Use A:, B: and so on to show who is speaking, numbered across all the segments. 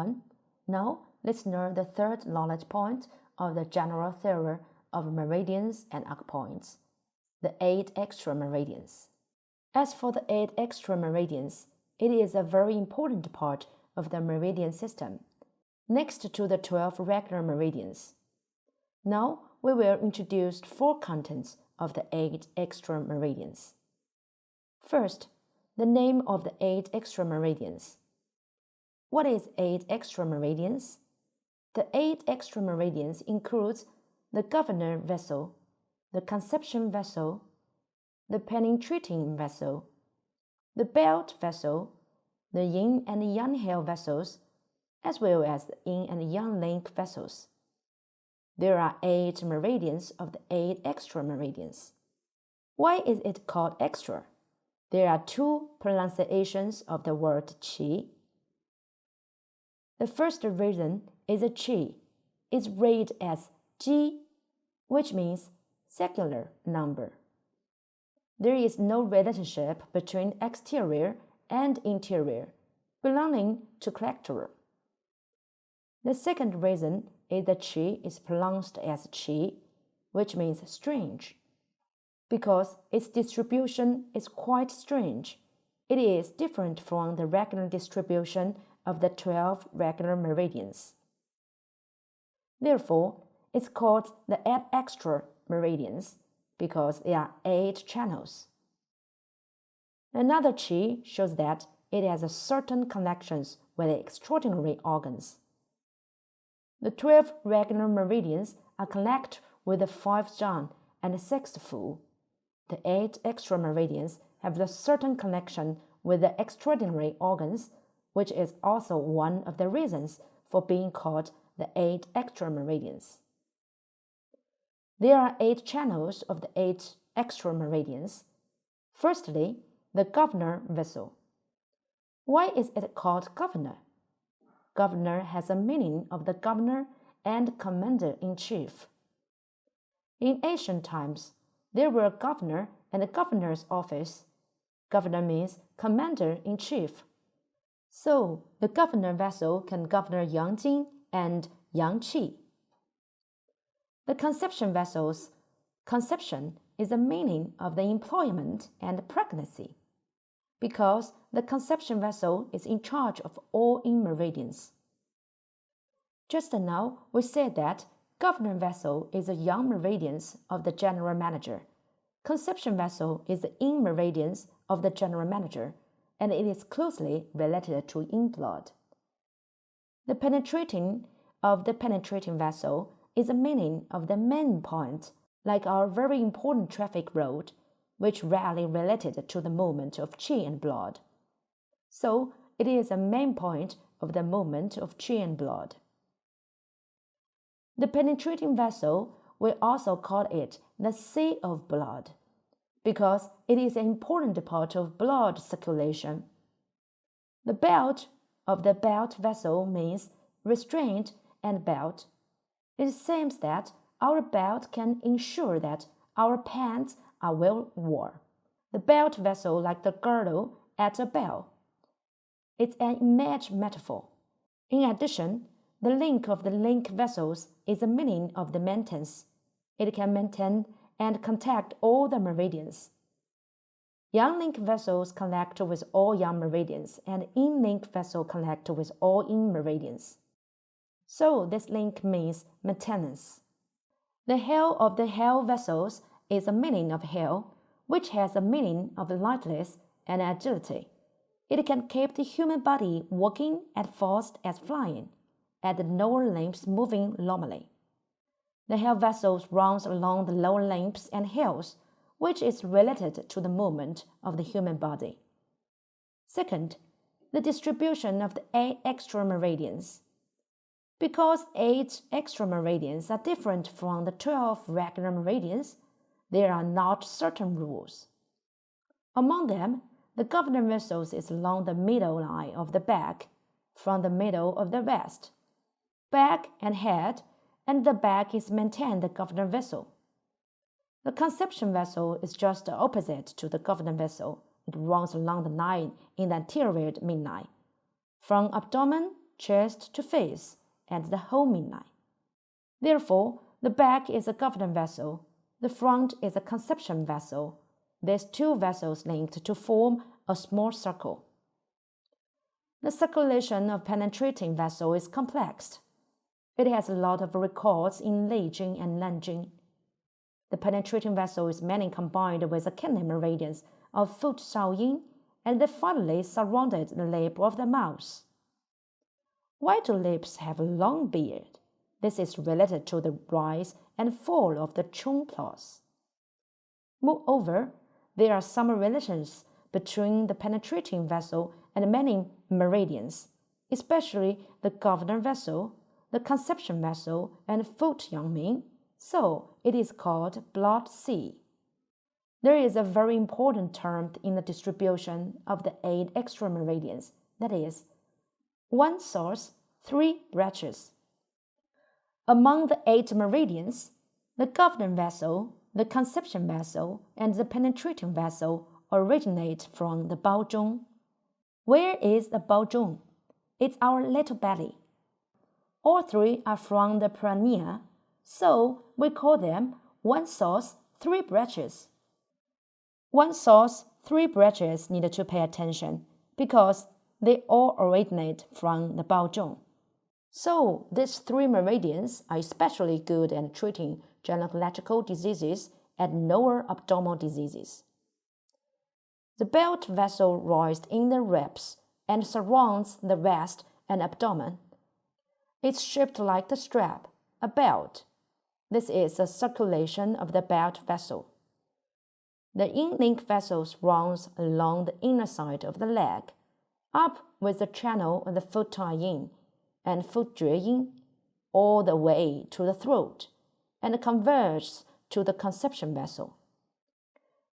A: everyone. Now, let's learn the third knowledge point of the general theory of meridians and arc points, the 8 extra meridians. As for the 8 extra meridians, it is a very important part of the meridian system, next to the 12 regular meridians. Now, we will introduce 4 contents of the 8 extra meridians. First, the name of the 8 extra meridians. What is 8 extra meridians? The 8 extra meridians includes the governor vessel, the conception vessel, the penetrating vessel, the belt vessel, the yin and yang hair vessels, as well as the yin and yang link vessels. There are 8 meridians of the 8 extra meridians. Why is it called extra? There are 2 pronunciations of the word qi. The first reason is a qi. It's read as ji, which means secular number. There is no relationship between exterior and interior, belonging to character. The second reason is that qi is pronounced as qi, which means strange. Because its distribution is quite strange, it is different from the regular distribution of the 12 regular meridians. Therefore, it's called the 8 extra meridians because there are 8 channels. Another qi shows that it has a certain connections with the extraordinary organs. The 12 regular meridians are connected with the 5th jhana and the 6th fu. The 8 extra meridians have a certain connection with the extraordinary organs, which is also one of the reasons for being called the 8 extra meridians. There are 8 channels of the 8 extra meridians. Firstly, the governor vessel. Why is it called governor? Governor has a meaning of the governor and commander-in-chief. In ancient times, there were a governor and a governor's office. Governor means commander-in-chief. So, the governor vessel can govern yang jing and yang qi. The conception vessels. Conception is the meaning of the employment and pregnancy, because the conception vessel is in charge of all yin meridians. Just now, we said that governor vessel is the yang meridians of the general manager. Conception vessel is the yin meridians of the general manager, and it is closely related to yin blood. The penetrating of the penetrating vessel is the meaning of the main point, like our very important traffic road, which rarely related to the movement of qi and blood. So, it is a main point of the movement of qi and blood. The penetrating vessel, we also call it the sea of blood, because it is an important part of blood circulation. The belt of the belt vessel means restraint and belt. It seems that our belt can ensure that our pants are well worn. The belt vessel like the girdle at a bell. It's an image metaphor. In addition, the link of the link vessels is the meaning of the maintenance. It can maintain and contact all the meridians. Yang link vessels connect with all yang meridians, and yin link vessel connect with all yin meridians. So this link means maintenance. The hell of the hell vessels is the meaning of hell, which has the meaning of lightness and agility. It can keep the human body walking as fast as flying, and the lower limbs moving normally. The hell vessels runs along the lower limbs and heels, which is related to the movement of the human body. Second, the distribution of the 8 extra meridians. Because 8 extra meridians are different from the 12 regular meridians, there are not certain rules. Among them, the governor vessels is along the middle line of the back, from the middle of the waist. Back and head, and the back is maintained the governor vessel. The conception vessel is just opposite to the governor vessel. It runs along the line in the anterior midline, from abdomen chest to face, and the whole midline. Therefore, the back is a governor vessel, the front is a conception vessel. These two vessels linked to form a small circle. The circulation of penetrating vessel is complex. It has a lot of records in Leijing and Nanjing. The penetrating vessel is mainly combined with the kidney meridians of foot Shaoyin, and they finally surrounded the lip of the mouth. Why do lips have a long beard? This is related to the rise and fall of the Chung claws. Moreover, there are some relations between the penetrating vessel and many meridians, especially the governor vessel, the conception vessel, and foot Yangming, so it is called blood sea. There is a very important term in the distribution of the 8 extra-meridians, that is, one source, 3 branches. Among the 8 meridians, the governor vessel, the conception vessel, and the penetrating vessel originate from the Baozhong. Where is the Baozhong? It's our little belly. All 3 are from the piranha, so we call them one source, 3 branches. One source, 3 branches need to pay attention because they all originate from the Baozhong. So these 3 meridians are especially good at treating gynecological diseases and lower abdominal diseases. The belt vessel rises in the ribs and surrounds the waist and abdomen. It's shaped like the strap, a belt. This is the circulation of the belt vessel. The yin-link vessels runs along the inner side of the leg, up with the channel of the foot yin and foot yin, all the way to the throat, and converges to the conception vessel.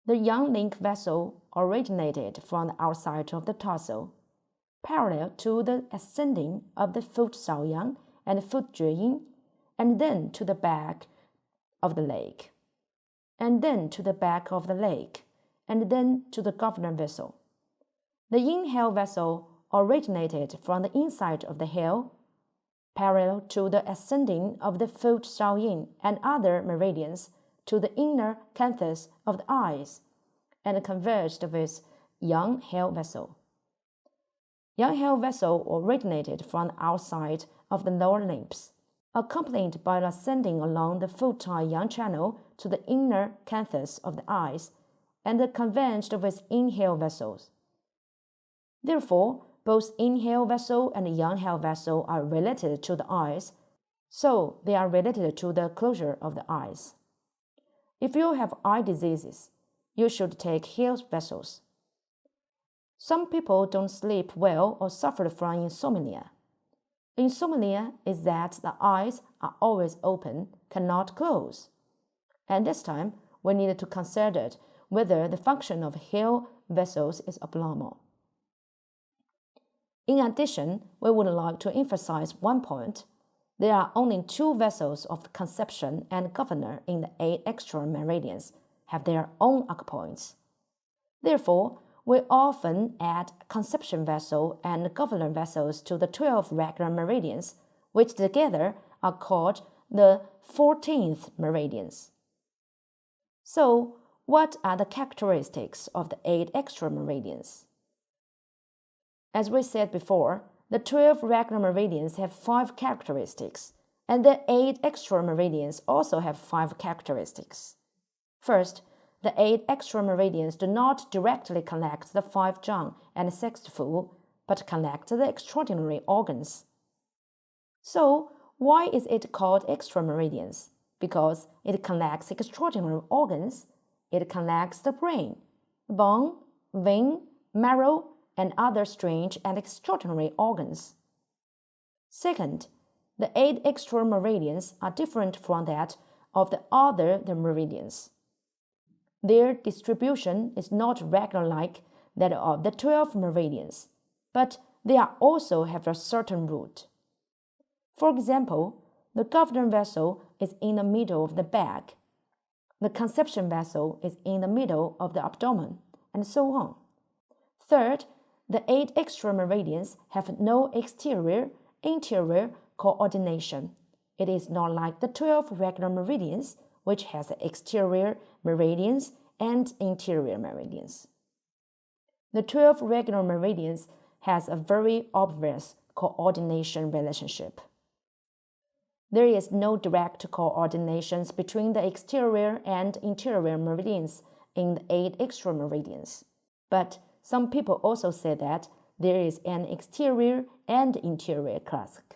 A: The yang-link vessel originated from the outside of the torso, parallel to the ascending of the foot Shaoyang and foot yin, and then to the back of the leg, and then to the back of the leg, and then to the governor vessel. The inhale vessel originated from the inside of the heel, parallel to the ascending of the foot Shaoyin and other meridians to the inner canthus of the eyes, and converged with yang heel vessel. Yang heel vessel originated from the outside of the lower limbs, accompanied by the ascending along the foot yang channel to the inner canthus of the eyes, and converged with inhale vessels. Therefore, both inhale vessel and yang heel vessel are related to the eyes, so they are related to the closure of the eyes. If you have eye diseases, you should take heel vessels. Some people don't sleep well or suffer from insomnia. Insomnia is that the eyes are always open, cannot close. And this time, we need to consider whether the function of heel vessels is abnormal. In addition, we would like to emphasize one point. There are only 2 vessels of conception and governor in the 8 extra meridians have their own acupoints. Therefore, we often add conception vessel and governor vessels to the 12 regular meridians, which together are called the 14th meridians. So, what are the characteristics of the 8 extra meridians? As we said before, the 12 regular meridians have 5 characteristics, and the 8 extra meridians also have 5 characteristics. First, the 8 extra meridians do not directly connect the 5 zhang and 6 fu, but connect the extraordinary organs. So, why is it called extra meridians? Because it connects extraordinary organs. It connects the brain, bone, vein, marrow, and other strange and extraordinary organs. Second, the 8 extra meridians are different from that of the other meridians. Their distribution is not regular like that of the 12 meridians, but they also have a certain route. For example, the governor vessel is in the middle of the back, the conception vessel is in the middle of the abdomen, and so on. Third, the 8 extra meridians have no exterior interior coordination. It is not like the 12 regular meridians, which has exterior meridians and interior meridians. The 12 regular meridians has a very obvious coordination relationship. There is no direct coordination between the exterior and interior meridians in the 8 extra meridians. But some people also say that there is an exterior and interior clasp.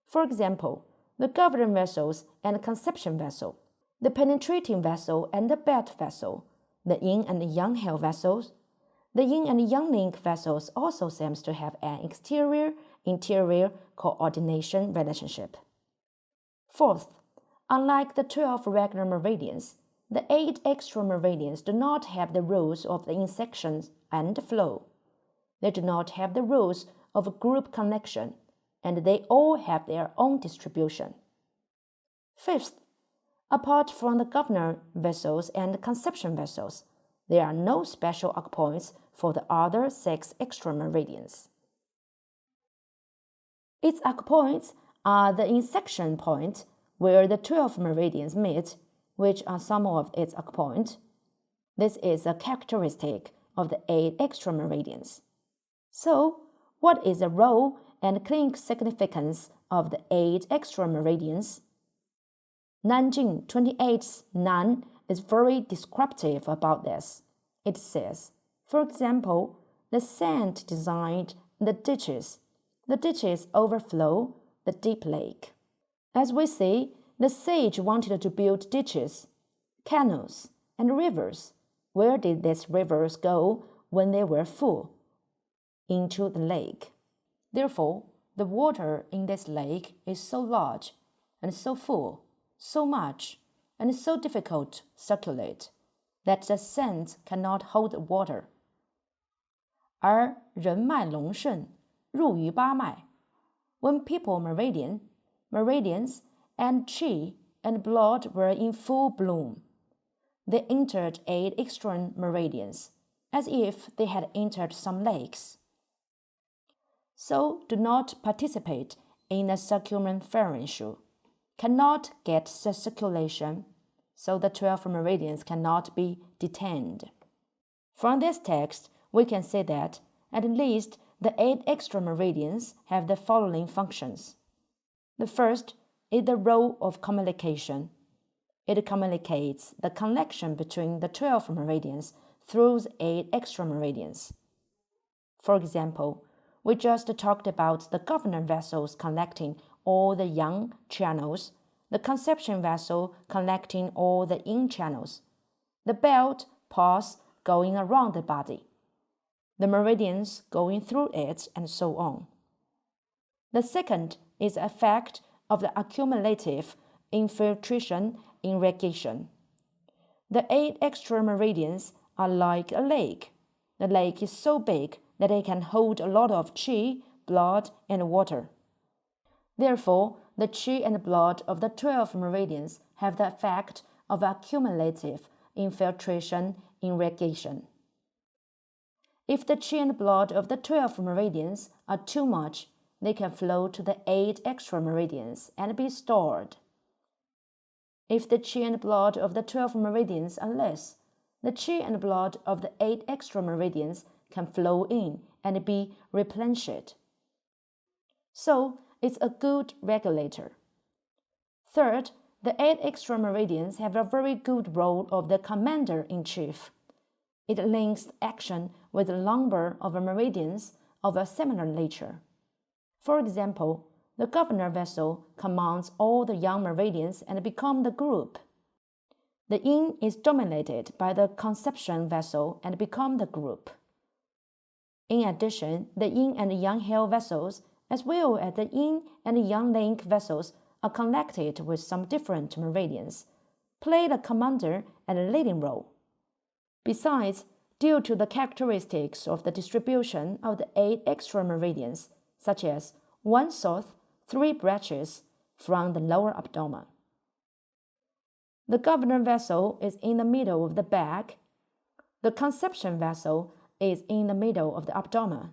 A: For example, the governing vessels and conception vessel, the penetrating vessel and the belt vessel, the yin and yang hair vessels. The yin and yang link vessels also seems to have an exterior-interior coordination relationship. Fourth, unlike the 12 regular meridians, the 8 extra meridians do not have the rules of the intersection and flow. They do not have the rules of group connection, and they all have their own distribution. Fifth, apart from the governor vessels and conception vessels, there are no special arc points for the other 6 extra meridians. Its arc points are the intersection point where the 12 meridians meet, which are some of its arc points. This is a characteristic of the 8 extra meridians. So, what is the role and clinical significance of the 8 extra meridians? Nanjing 28's Nan is very descriptive about this. It says, for example, the saint designed the ditches. The ditches overflow the deep lake. As we see, the sage wanted to build ditches, canals, and rivers. Where did these rivers go when they were full? Into the lake. Therefore, the water in this lake is so large and so full, so much, and so difficult to circulate that the sands cannot hold the water. 而人脉隆盛，入于八脉. When people meridians, and qi and blood were in full bloom, they entered 8 extra meridians, as if they had entered some lakes. So do not participate in a circumferential, cannot get the circulation, so the 12 meridians cannot be detained. From this text, we can say that at least the 8 extra meridians have the following functions. The first is the role of communication. It communicates the connection between the 12 meridians through the 8 extra meridians. For example, we just talked about the governor vessels connecting all the yang channels, the conception vessel connecting all the yin channels, the belt path going around the body, the meridians going through it, and so on. The second is the effect of the accumulative infiltration irrigation. The 8 extra meridians are like a lake. The lake is so big that it can hold a lot of qi, blood, and water. Therefore, the qi and blood of the 12 meridians have the effect of accumulative infiltration irrigation. If the qi and blood of the 12 meridians are too much, they can flow to the 8 extra meridians and be stored. If the qi and blood of the 12 meridians are less, the qi and blood of the 8 extra meridians can flow in and be replenished. So, it's a good regulator. Third, the 8 extra meridians have a very good role of the commander-in-chief. It links action with the number of meridians of a similar nature. For example, the governor vessel commands all the yang meridians and becomes the group. The yin is dominated by the conception vessel and becomes the group. In addition, the yin and yang hair vessels, as well as the yin and yang link vessels, are connected with some different meridians, play the commander and leading role. Besides, due to the characteristics of the distribution of the 8 extra meridians, such as 1 south, 3 branches from the lower abdomen. The governor vessel is in the middle of the back. The conception vessel is in the middle of the abdomen.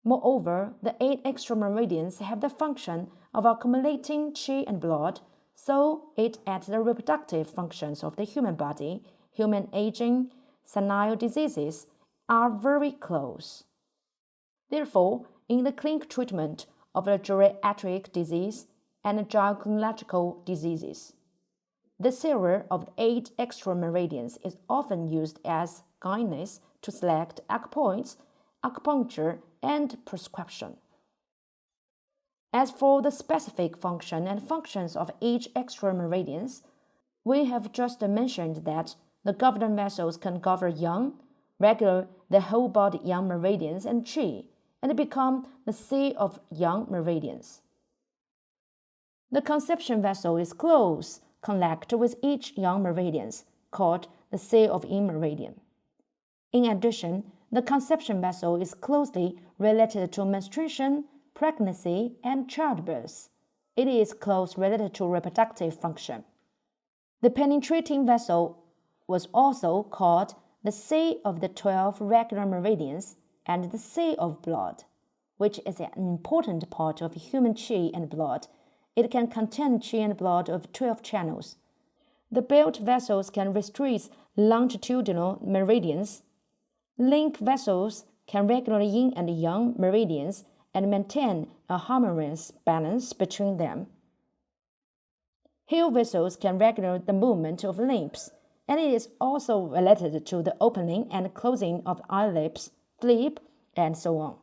A: Moreover, the 8 extra meridians have the function of accumulating qi and blood, so it aids the reproductive functions of the human body. Human aging, senile diseases are very close. Therefore, in the clinical treatment of the geriatric disease and gynecological diseases, the series of 8 extra meridians is often used as guidance to select acupoints, acupuncture, and prescription. As for the specific function and functions of each extra meridians, we have just mentioned that the governor vessels can govern yang, regulate the whole body yang meridians and qi, and become the sea of yang meridians. The conception vessel is close connected with each yang meridians, called the sea of yin meridian. In addition, the conception vessel is closely related to menstruation, pregnancy, and childbirth. It is closely related to reproductive function. The penetrating vessel was also called the sea of the 12 regular meridians and the sea of blood, which is an important part of human qi and blood. It can contain qi and blood of 12 channels. The belt vessels can restrict longitudinal meridians. Link vessels can regulate yin and yang meridians and maintain a harmonious balance between them. Heel vessels can regulate the movement of limbs, and it is also related to the opening and closing of eyelids, lip, and so on.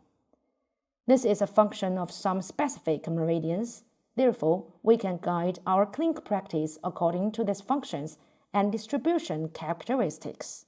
A: This is a function of some specific meridians. Therefore, we can guide our clinical practice according to these functions and distribution characteristics.